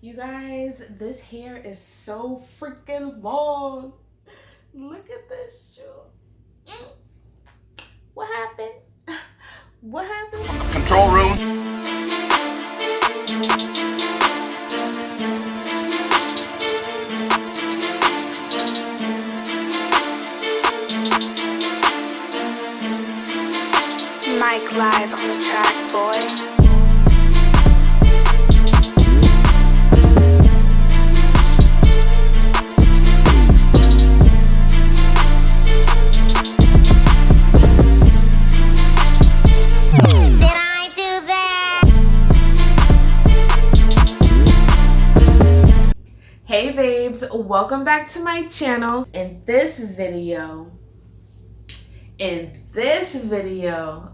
You guys, this hair is so freaking long. Look at this shoe. What happened? What happened? Control room. Mike live on the track, boy. Hey babes, welcome back to my channel. In this video,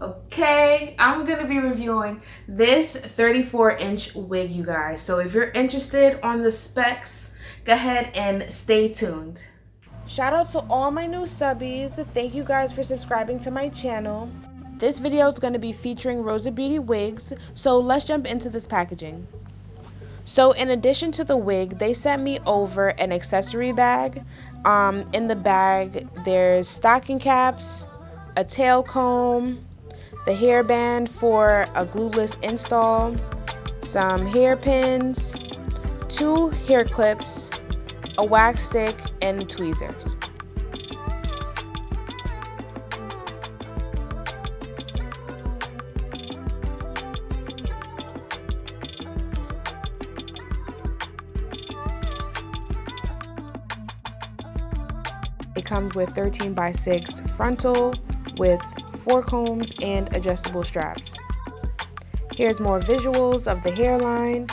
okay, I'm gonna be reviewing this 34-inch wig, you guys. So if you're interested on the specs, go ahead and stay tuned. Shout out to all my new subbies. Thank you guys for subscribing to my channel. This video is going to be featuring Rosa Beauty wigs, so let's jump into this packaging. So in addition to the wig, they sent me over an accessory bag. In the bag, there's stocking caps, a tail comb, the hairband for a glueless install, some hairpins, 2 hair clips, a wax stick, and tweezers. It comes with 13x6 frontal with 4 combs and adjustable straps. Here's more visuals of the hairline.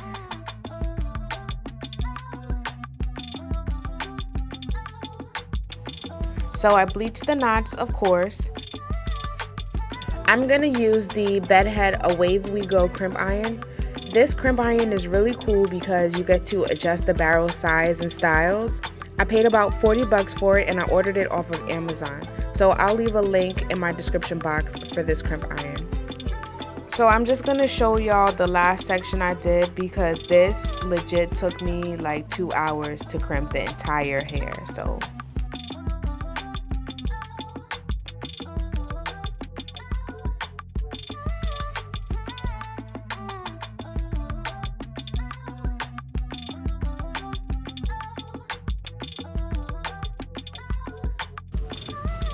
So I bleached the knots, of course. I'm gonna use the Bedhead Away We Go crimp iron. This crimp iron is really cool because you get to adjust the barrel size and styles. I paid about 40 bucks for it and I ordered it off of Amazon. So I'll leave a link in my description box for this crimp iron. So I'm just gonna show y'all the last section I did because this legit took me like 2 hours to crimp the entire hair.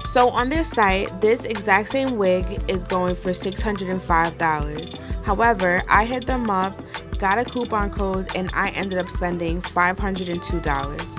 So on their site, this exact same wig is going for $605. However, I hit them up, got a coupon code, and I ended up spending $502.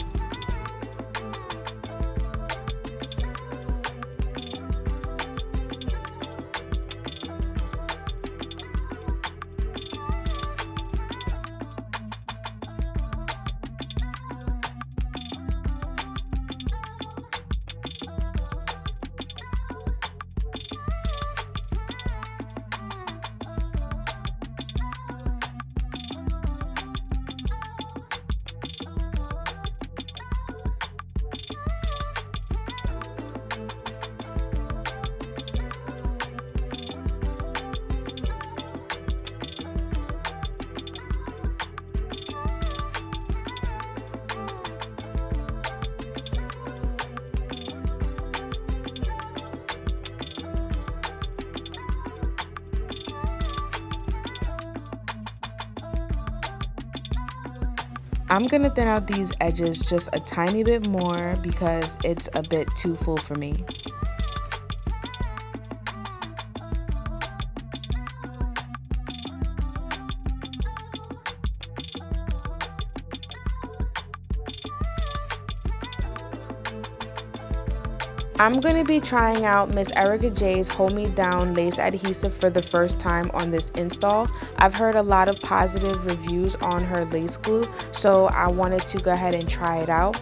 I'm gonna thin out these edges just a tiny bit more because it's a bit too full for me. I'm going to be trying out Miss Erica J's Hold Me Down lace adhesive for the first time on this install. I've heard a lot of positive reviews on her lace glue, so I wanted to go ahead and try it out.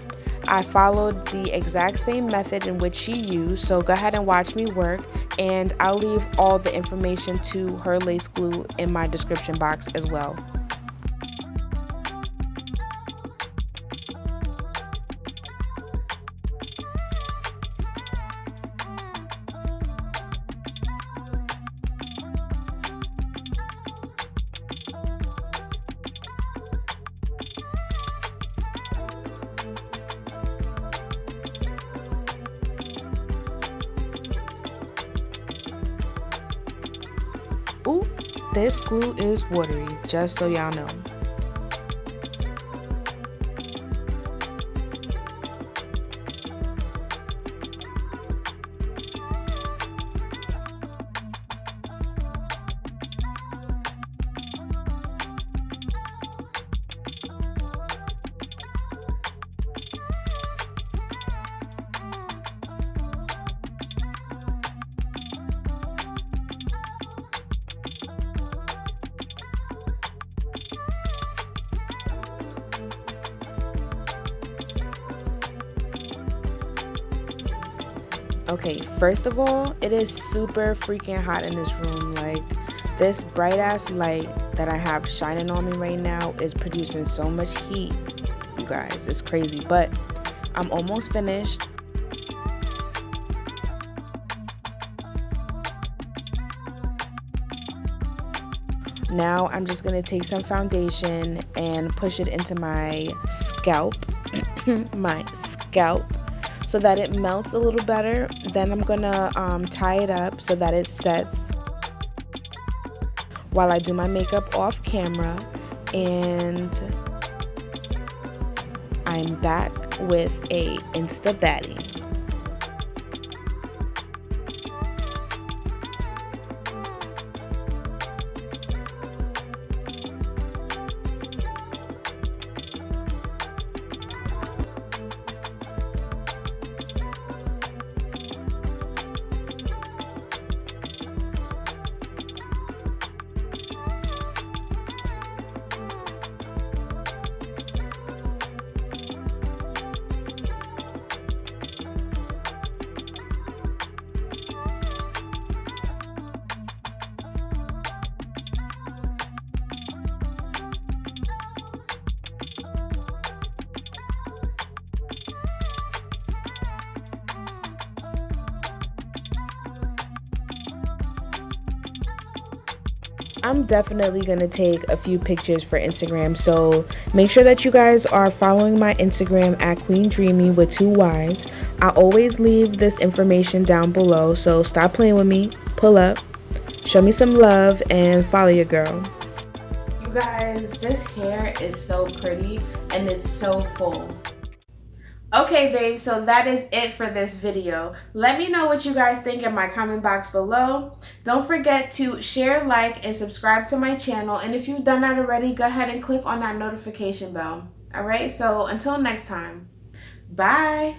I followed the exact same method in which she used, so go ahead and watch me work, and I'll leave all the information to her lace glue in my description box as well. Ooh, this glue is watery, just so y'all know. Okay, first of all, it is super freaking hot in this room. Like, this bright ass light that I have shining on me right now is producing so much heat, you guys. It's crazy, but I'm almost finished. Now I'm just gonna take some foundation and push it into my scalp, so that it melts a little better. Then I'm gonna tie it up so that it sets while I do my makeup off camera. And I'm back with a Insta baddie. I'm definitely going to take a few pictures for Instagram, so make sure that you guys are following my Instagram at Queen Dreamy with 2 Y's. I always leave this information down below, so stop playing with me, pull up, show me some love, and follow your girl. You guys, this hair is so pretty and it's so full. Okay, babe, so that is it for this video. Let me know what you guys think in my comment box below. Don't forget to share, like, and subscribe to my channel. And if you've done that already, go ahead and click on that notification bell. All right, so until next time, bye.